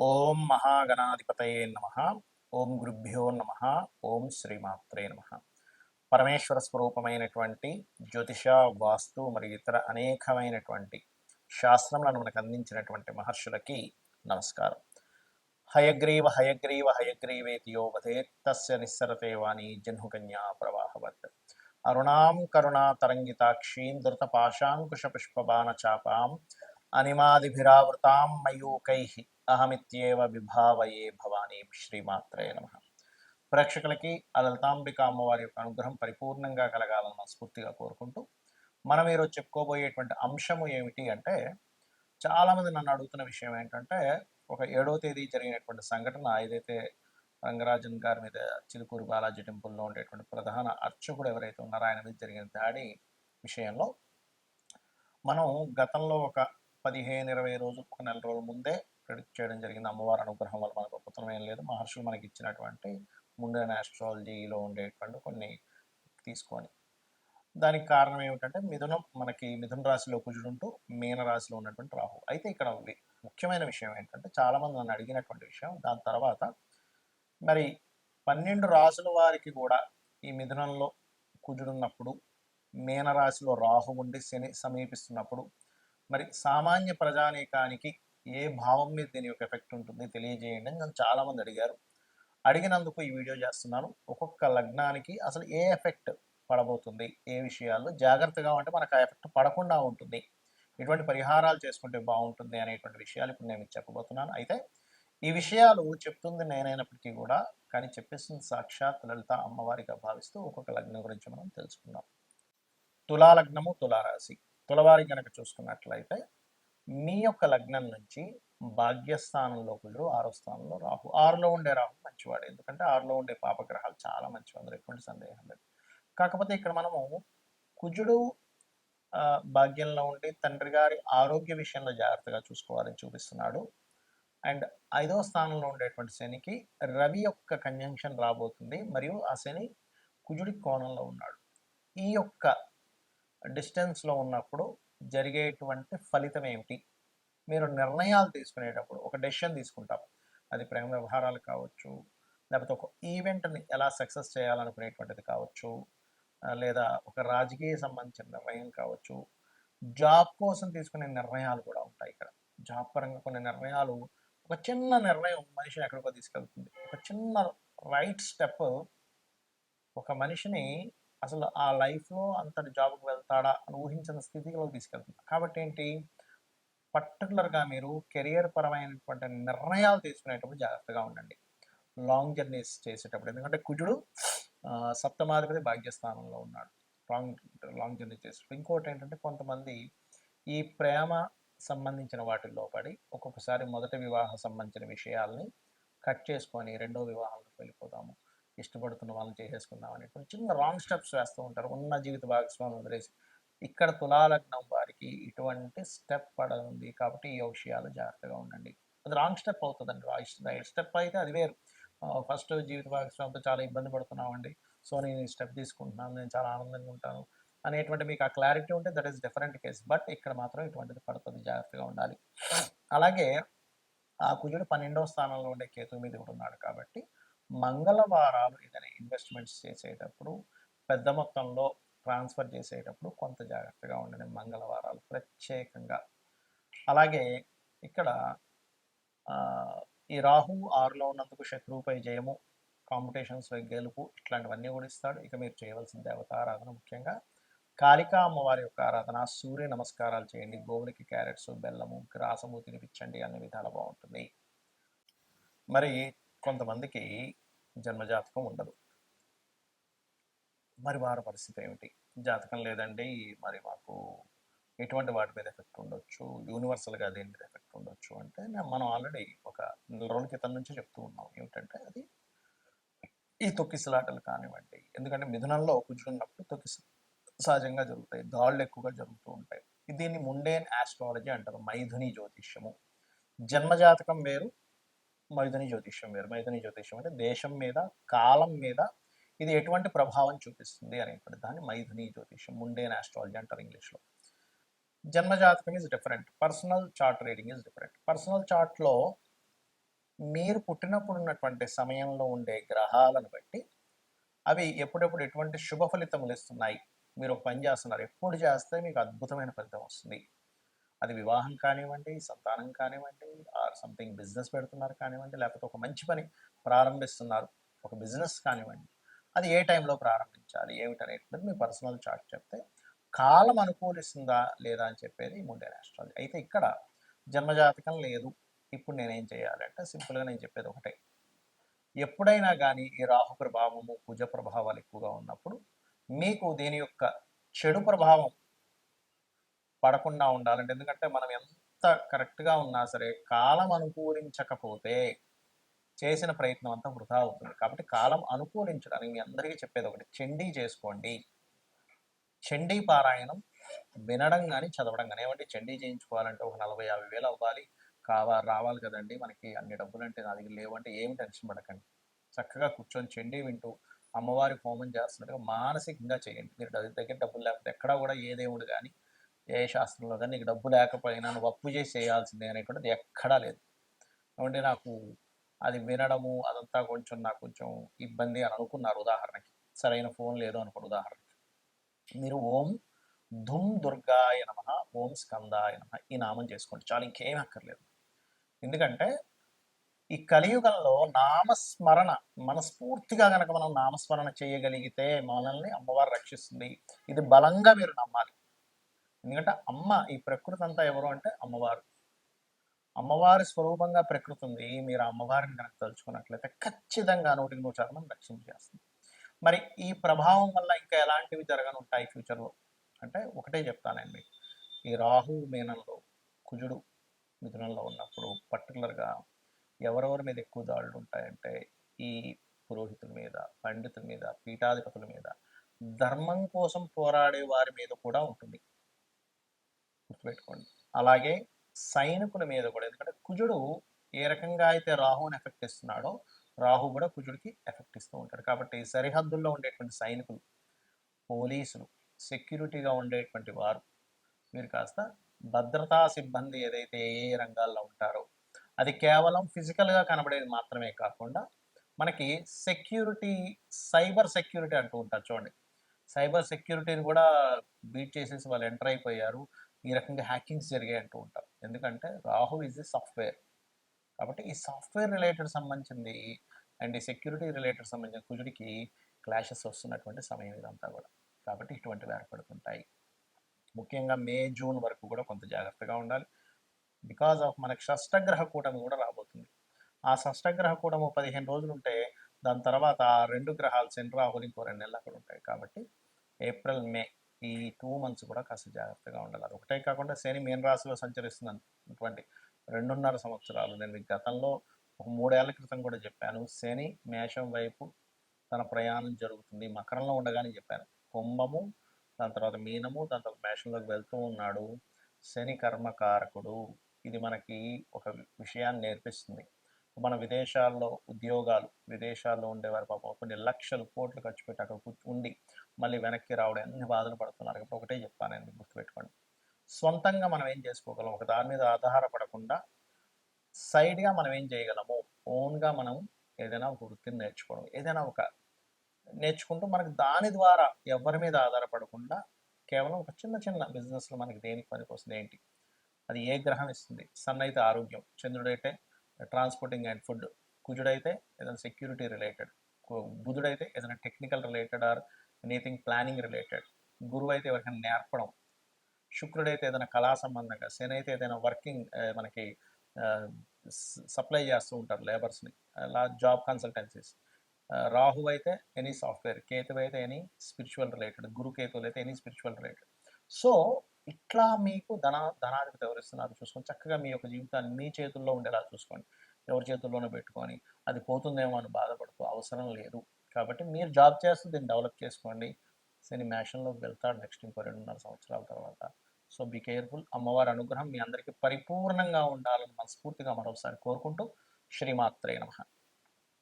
ఓం మహాగణాధిపతయే నమః. ఓం గురుభ్యో నమః. ఓం శ్రీమాత్రే నమః. పరమేశ్వర స్వరూపమైనటువంటి జ్యోతిష, వాస్తు మరియు ఇతర అనేకమైనటువంటి శాస్త్రములను మనకు అందించినటువంటి మహర్షులకి నమస్కారం. హయగ్రీవ హయగ్రీవ హయగ్రీవేతి యో వదేత్ తస్య నిస్సరతే వాణి జహ్నుకన్యా ప్రవాహవత్. అరుణాం కరుణా తరంగితాక్షీం ధృతపాశాంకుశ పుష్పబాణ చాపాం అనిమాదిభిరావృతాం మయూకైః అహమిత్యేవ విభావయే భవానీ. శ్రీమాత్రే నమః. ప్రేక్షకులకి ఆ లలితాంబిక అమ్మవారి యొక్క అనుగ్రహం పరిపూర్ణంగా కలగాలని మనస్ఫూర్తిగా కోరుకుంటూ మనం ఈరోజు చెప్పుకోబోయేటువంటి అంశము ఏమిటి అంటే, చాలామంది నన్ను అడుగుతున్న విషయం ఏంటంటే, ఒక 7వ తేదీ జరిగినటువంటి సంఘటన ఏదైతే రంగరాజన్ గారి మీద చిలుకూరు బాలాజీ టెంపుల్లో ఉండేటువంటి ప్రధాన అర్చకుడు ఎవరైతే ఉన్నారో ఆయన మీద జరిగిన దాడి విషయంలో మనం గతంలో ఒక 15-20 రోజులు, ఒక నెల రోజుల ముందే ప్రెడిక్ట్ చేయడం జరిగింది. అమ్మవారి అనుగ్రహం వల్ల మనకు గొప్పతనం ఏం లేదు, మహర్షులు మనకి ఇచ్చినటువంటి ముండైన ఆస్ట్రాలజీలో ఉండేటువంటి కొన్ని తీసుకొని. దానికి కారణం ఏమిటంటే, మిథున రాశిలో కుజుడుంటూ మీన రాశిలో ఉన్నటువంటి రాహు. అయితే ఇక్కడ ముఖ్యమైన విషయం ఏంటంటే, చాలామంది నన్ను అడిగినటువంటి విషయం, దాని తర్వాత మరి 12 రాసుల వారికి కూడా ఈ మిథునంలో కుజుడున్నప్పుడు, మీనరాశిలో రాహు ఉండి శని సమీపిస్తున్నప్పుడు మరి సామాన్య ప్రజానీకానికి ఏ భావం మీద దీని యొక్క ఎఫెక్ట్ ఉంటుంది తెలియజేయండి అని నన్ను చాలామంది అడిగారు. అడిగినందుకు ఈ వీడియో చేస్తున్నాను. ఒక్కొక్క లగ్నానికి అసలు ఏ ఎఫెక్ట్ పడబోతుంది, ఏ విషయాల్లో జాగ్రత్తగా ఉంటే మనకు ఆ ఎఫెక్ట్ పడకుండా ఉంటుంది, ఎటువంటి పరిహారాలు చేసుకుంటే బాగుంటుంది అనేటువంటి విషయాలు ఇప్పుడు నేను చెప్పబోతున్నాను. అయితే ఈ విషయాలు చెప్తుంది నేనైనప్పటికీ కూడా, కానీ చెప్పేస్తుంది సాక్షాత్ లలిత అమ్మవారిగా భావిస్తూ ఒక్కొక్క లగ్నం గురించి మనం తెలుసుకుందాం. తులా లగ్నము, తులారాశి. తులవారి కనుక చూసుకున్నట్లయితే మీ యొక్క లగ్నం నుంచి భాగ్యస్థానంలో కుజుడు, 6వ స్థానంలో రాహు. 6లో ఉండే రాహు మంచివాడు, ఎందుకంటే 6లో ఉండే పాపగ్రహాలు చాలా మంచివి, అందులో ఎటువంటి సందేహం లేదు. కాకపోతే ఇక్కడ మనము కుజుడు భాగ్యంలో ఉండి తండ్రి గారి ఆరోగ్య విషయంలో జాగ్రత్తగా చూసుకోవాలని చూపిస్తున్నాడు. అండ్ 5వ స్థానంలో ఉండేటువంటి శనికి రవి యొక్క కంజంక్షన్ రాబోతుంది, మరియు ఆ శని కుజుడి కోణంలో ఉన్నాడు. ఈ యొక్క డిస్టెన్స్లో ఉన్నప్పుడు జరిగేటువంటి ఫలితం ఏమిటి? మీరు నిర్ణయాలు తీసుకునేటప్పుడు ఒక డెసిషన్ తీసుకుంటాం, అది ప్రేమ వ్యవహారాలు కావచ్చు, లేకపోతే ఒక ఈవెంట్ని ఎలా సక్సెస్ చేయాలనుకునేటువంటిది కావచ్చు, లేదా ఒక రాజకీయ సంబంధించిన నిర్ణయం కావచ్చు, జాబ్ కోసం తీసుకునే నిర్ణయాలు కూడా ఉంటాయి. ఇక్కడ జాబ్ పరంగా కొన్ని నిర్ణయాలు, ఒక చిన్న నిర్ణయం మనిషిని ఎక్కడికో తీసుకెళ్తుంది. ఒక చిన్న రైట్ స్టెప్ ఒక మనిషిని అసలు ఆ లైఫ్లో అంతటి జాబ్కి వెళ్తాడా అని ఊహించిన స్థితిలో తీసుకెళ్తుంది. కాబట్టి ఏంటి, పర్టికులర్గా మీరు కెరియర్ పరమైనటువంటి నిర్ణయాలు తీసుకునేటప్పుడు జాగ్రత్తగా ఉండండి, లాంగ్ జర్నీస్ చేసేటప్పుడు. ఎందుకంటే కుజుడు సప్తమాధిపతి భాగ్యస్థానంలో ఉన్నాడు, లాంగ్ జర్నీ చేసేటప్పుడు. ఇంకోటి ఏంటంటే, కొంతమంది ఈ ప్రేమ సంబంధించిన వాటిల్లో పడి ఒక్కొక్కసారి మొదటి వివాహ సంబంధించిన విషయాల్ని కట్ చేసుకొని రెండో వివాహాలకు వెళ్ళిపోతాము, ఇష్టపడుతున్న వాళ్ళని చేసేసుకుందాం అనేటువంటి చిన్న రాంగ్ స్టెప్స్ వేస్తూ ఉంటారు, ఉన్న జీవిత భాగస్వామి వదిలేసి. ఇక్కడ తులాలగ్నం వారికి ఇటువంటి స్టెప్ పడుతుంది, కాబట్టి ఈ విషయాలు జాగ్రత్తగా ఉండండి. అది రాంగ్ స్టెప్ అవుతుందండి. రైట్ స్టెప్ అయితే అది వేరు. ఫస్ట్ జీవిత భాగస్వామితో చాలా ఇబ్బంది పడుతున్నామండి, సో నేను ఈ స్టెప్ తీసుకుంటున్నాను, నేను చాలా ఆనందంగా ఉంటాను అనేటువంటి మీకు ఆ క్లారిటీ ఉంటే that is different case. But ఇక్కడ మాత్రం ఇటువంటిది పడుతుంది, జాగ్రత్తగా ఉండాలి. అలాగే ఆ కుజుడు 12వ స్థానంలో ఉండే కేతు మీద కూడా ఉన్నాడు, కాబట్టి మంగళవారాలు ఏదైనా ఇన్వెస్ట్మెంట్స్ చేసేటప్పుడు, పెద్ద మొత్తంలో ట్రాన్స్ఫర్ చేసేటప్పుడు కొంత జాగ్రత్తగా ఉండండి మంగళవారాలు ప్రత్యేకంగా. అలాగే ఇక్కడ ఈ రాహు 6లో ఉన్నందుకు శత్రువుపై జయము, కాంపిటీషన్స్లో గెలుపు, ఇట్లాంటివన్నీ కూడా ఇస్తాడు. ఇక మీరు చేయవలసిన దేవతారాధన ముఖ్యంగా కాళికా అమ్మవారి యొక్క ఆరాధన, సూర్య నమస్కారాలు చేయండి, గోవులకి క్యారెట్స్, బెల్లము, గ్రాసము తినిపించండి, అన్ని విధాలు బాగుంటుంది. మరి కొంతమందికి జన్మజాతకం ఉండదు, మరి వారి పరిస్థితి ఏమిటి? జాతకం లేదండి, మరి మాకు ఎటువంటి వాటి మీద ఎఫెక్ట్ ఉండొచ్చు, యూనివర్సల్గా దేని మీద ఎఫెక్ట్ ఉండొచ్చు అంటే, మనం ఆల్రెడీ ఒక నెల రోజుల క్రితం నుంచి చెప్తూ ఉన్నాం. ఏమిటంటే, అది ఈ తొక్కిసలాటలు కానివ్వండి, ఎందుకంటే మిథునంలో కుజుడున్నప్పుడు సహజంగా జరుగుతాయి, దాళ్ళు ఎక్కువగా జరుగుతూ ఉంటాయి. దీన్ని ముండేన్ ఆస్ట్రాలజీ అంటారు, మైథుని జ్యోతిష్యము. జన్మజాతకం వేరు, మైథుని జ్యోతిష్యం వేరు. మైథుని జ్యోతిష్యం అంటే దేశం మీద, కాలం మీద ఇది ఎటువంటి ప్రభావం చూపిస్తుంది అనేటువంటి దాన్ని మైథుని జ్యోతిష్యం, ముండేన్ ఆస్ట్రాలజీ అంటారు ఇంగ్లీష్లో. జన్మజాతకం is different, personal chart reading is different. Personal చార్ట్లో మీరు పుట్టినప్పుడు ఉన్నటువంటి సమయంలో ఉండే గ్రహాలను బట్టి అవి ఎప్పుడెప్పుడు ఎటువంటి శుభ ఫలితములు ఇస్తున్నాయి. మీరు ఒక పని చేస్తున్నారు, ఎప్పుడు చేస్తే మీకు అద్భుతమైన ఫలితం వస్తుంది. అది వివాహం కానివ్వండి, సంతానం కానివ్వండి, ఆర్ సంథింగ్ బిజినెస్ పెడుతున్నారు కానివ్వండి, లేకపోతే ఒక మంచి పని ప్రారంభిస్తున్నారు, ఒక బిజినెస్ కానివ్వండి. అది ఏ టైంలో ప్రారంభించాలి ఏమిటనేటువంటిది మీ పర్సనల్ చార్ట్ చెప్తే కాలం అనుకూలిస్తుందా లేదా అని చెప్పేది ముండేన్ ఆస్ట్రాలజీ. అయితే ఇక్కడ జన్మజాతకం లేదు, ఇప్పుడు నేనేం చేయాలంటే సింపుల్గా నేను చెప్పేది ఒకటే. ఎప్పుడైనా కానీ ఈ రాహు ప్రభావము కుజ ప్రభావాలు ఎక్కువగా ఉన్నప్పుడు మీకు దీని యొక్క చెడు ప్రభావం పడకుండా ఉండాలంటే, ఎందుకంటే మనం ఎంత కరెక్ట్గా ఉన్నా సరే కాలం అనుకూలించకపోతే చేసిన ప్రయత్నం అంతా వృధా అవుతుంది. కాబట్టి కాలం అనుకూలించడానికి మీ అందరికీ చెప్పేది ఒకటి, చండీ చేసుకోండి. చండీ పారాయణం వినడం కానీ చదవడం కానీ. ఏమంటే చండీ చేయించుకోవాలంటే ఒక 40-50 వేలు అవ్వాలి, రావాలి కదండి మనకి, అన్ని డబ్బులు అంటే నా దగ్గర లేవంటే ఏం టెన్షన్ పడకండి. చక్కగా కూర్చొని చండీ వింటూ అమ్మవారి హోమం చేస్తున్నట్టుగా మానసికంగా చేయండి. మీరు దగ్గర డబ్బులు లేకపోతే ఎక్కడా కూడా ఏ దేవుడు కానీ ఏ శాస్త్రంలో కానీ నీకు డబ్బు లేకపోయినా నువ్వు అప్పు చేసి చేయాల్సిందే అనేటువంటిది ఎక్కడా లేదు. ఏమంటే నాకు అది వినడము అదంతా నాకు కొంచెం ఇబ్బంది అని అనుకున్నారు ఉదాహరణకి, సరైన ఫోన్ లేదు అనుకోండి ఉదాహరణకి, మీరు ఓం ధుం దుర్గాయ నమ, ఓం స్కందాయ నమ ఈ నామం చేసుకోండి చాలు, ఇంకేం అక్కర్లేదు. ఎందుకంటే ఈ కలియుగంలో నామస్మరణ మనస్ఫూర్తిగా కనుక మనం నామస్మరణ చేయగలిగితే మనల్ని అమ్మవారు రక్షిస్తుంది. ఇది బలంగా మీరు నమ్మాలి. ఎందుకంటే అమ్మ, ఈ ప్రకృతి అంతా ఎవరు అంటే అమ్మవారు. అమ్మవారి స్వరూపంగా ప్రకృతి ఉంది. మీరు అమ్మవారిని కనుక తలుచుకున్నట్లయితే ఖచ్చితంగా 100% రక్షించేస్తుంది. మరి ఈ ప్రభావం వల్ల ఇంకా ఎలాంటివి జరగనుంటాయి ఫ్యూచర్లో అంటే ఒకటే చెప్తానండి. ఈ రాహు మీనంలో, కుజుడు మిథునంలో ఉన్నప్పుడు పర్టికులర్గా ఎవరెవరి మీద ఎక్కువ దాడులు ఉంటాయంటే ఈ పురోహితుల మీద, పండితుల మీద, పీఠాధిపతుల మీద, ధర్మం కోసం పోరాడే వారి మీద కూడా ఉంటుంది, గుర్తుపెట్టుకోండి. అలాగే సైనికుల మీద కూడా, ఎందుకంటే కుజుడు ఏ రకంగా అయితే రాహుని ఎఫెక్ట్ ఇస్తున్నాడో రాహు కూడా కుజుడికి ఎఫెక్ట్ ఇస్తూ ఉంటాడు. కాబట్టి సరిహద్దుల్లో ఉండేటువంటి సైనికులు, పోలీసులు, సెక్యూరిటీగా ఉండేటువంటి వారు, మీరు కాస్త భద్రతా సిబ్బంది ఏదైతే ఏ రంగాల్లో ఉంటారో అది కేవలం ఫిజికల్గా కనబడేది మాత్రమే కాకుండా మనకి సెక్యూరిటీ, సైబర్ సెక్యూరిటీ అంటూ ఉంటారు చూడండి. సైబర్ సెక్యూరిటీని కూడా బీట్ చేసేసి వాళ్ళు ఎంటర్ అయిపోయారు, ఈ రకంగా హ్యాకింగ్స్ జరిగాయి అంటూ ఉంటారు. ఎందుకంటే రాహు ఈజ్ ఎ సాఫ్ట్వేర్. కాబట్టి ఈ సాఫ్ట్వేర్ రిలేటెడ్ సంబంధించింది అండ్ ఈ సెక్యూరిటీ రిలేటెడ్ సంబంధించిన కుజుడికి క్లాషెస్ వస్తున్నటువంటి సమయం ఇదంతా కూడా. కాబట్టి ఇటువంటివి ఏర్పడుతుంటాయి. ముఖ్యంగా మే జూన్ వరకు కూడా కొంత జాగ్రత్తగా ఉండాలి. బికాజ్ ఆఫ్ మనకి షష్టగ్రహ కూటమి కూడా రాబోతుంది. ఆ షష్టగ్రహ కూటమి 15 రోజులు ఉంటే దాని తర్వాత ఆ 2 గ్రహాలు శని రాహులు ఇంకో 2 నెలలు అక్కడ ఉంటాయి. కాబట్టి ఏప్రిల్ మే ఈ 2 months కూడా కాస్త జాగ్రత్తగా ఉండాలి. అది ఒకటే కాకుండా శని మీన రాశిలో సంచరిస్తున్నటువంటి 2.5 సంవత్సరాలు, నేను మీకు గతంలో ఒక 3 ఏళ్ల క్రితం కూడా చెప్పాను, శని మేషం వైపు తన ప్రయాణం జరుగుతుంది, మకరంలో ఉండగానే చెప్పాను. కుంభము, దాని తర్వాత మీనము, దాని తర్వాత మేషంలోకి వెళ్తూ ఉన్నాడు. శని కర్మకారకుడు. ఇది మనకి ఒక విషయాన్ని నేర్పిస్తుంది. మన విదేశాల్లో ఉద్యోగాలు, విదేశాల్లో ఉండేవారు పాపం కొన్ని లక్షలు కోట్లు ఖర్చు పెట్టి అక్కడ ఉండి మళ్ళీ వెనక్కి రావడం ఎన్ని బాధలు పడుతున్నారు. కాబట్టి ఒకటే చెప్తానండి, గుర్తుపెట్టుకోండి. సొంతంగా మనం ఏం చేసుకోగలం, ఒక దాని మీద ఆధారపడకుండా సైడ్గా మనం ఏం చేయగలము, ఓన్గా మనం ఏదైనా ఒక వృత్తిని నేర్చుకోవడం, ఏదైనా ఒక నేర్చుకుంటూ మనకి దాని ద్వారా ఎవరి మీద ఆధారపడకుండా కేవలం ఒక చిన్న చిన్న బిజినెస్లో మనకి దేనికి పనికి వస్తుంది ఏంటి, అది ఏ గ్రహం ఇస్తుంది. సన్ అయితే ఆరోగ్యం, చంద్రుడైతే ట్రాన్స్పోర్టింగ్ అండ్ ఫుడ్, కుజుడైతే ఏదైనా సెక్యూరిటీ రిలేటెడ్, బుధుడైతే ఏదైనా technical related or anything planning related, గురువు అయితే ఎవరికైనా నేర్పడం, శుక్రుడైతే ఏదైనా కళా సంబంధంగా, శని అయితే ఏదైనా వర్కింగ్ మనకి సప్లై చేస్తూ ఉంటారు లేబర్స్ని, అలా జాబ్ కన్సల్టెన్సీస్. రాహు అయితే ఎనీ సాఫ్ట్వేర్, కేతు అయితే ఎనీ స్పిరిచువల్ రిలేటెడ్, గురు కేతువులు అయితే ఎనీ స్పిరిచువల్ రిలేటెడ్. సో ఇట్లా మీకు ధనాధిపతి ఎవరిస్తున్నారు చూసుకొని చక్కగా మీ యొక్క జీవితాన్ని మీ చేతుల్లో ఉండేలా చూసుకోండి. ఎవరి చేతుల్లోనే పెట్టుకొని అది పోతుందేమో అని బాధపడుతూ అవసరం లేదు. కాబట్టి మీరు జాబ్ చేస్తూ దీన్ని డెవలప్ చేసుకోండి. శని మేషంలోకి వెళ్తాడు నెక్స్ట్ ఇంకో 2.5 సంవత్సరాల తర్వాత. So be careful. అమ్మవారి అనుగ్రహం మీ అందరికీ పరిపూర్ణంగా ఉండాలని మనస్ఫూర్తిగా మరోసారి కోరుకుంటూ శ్రీమాత్రే నమః.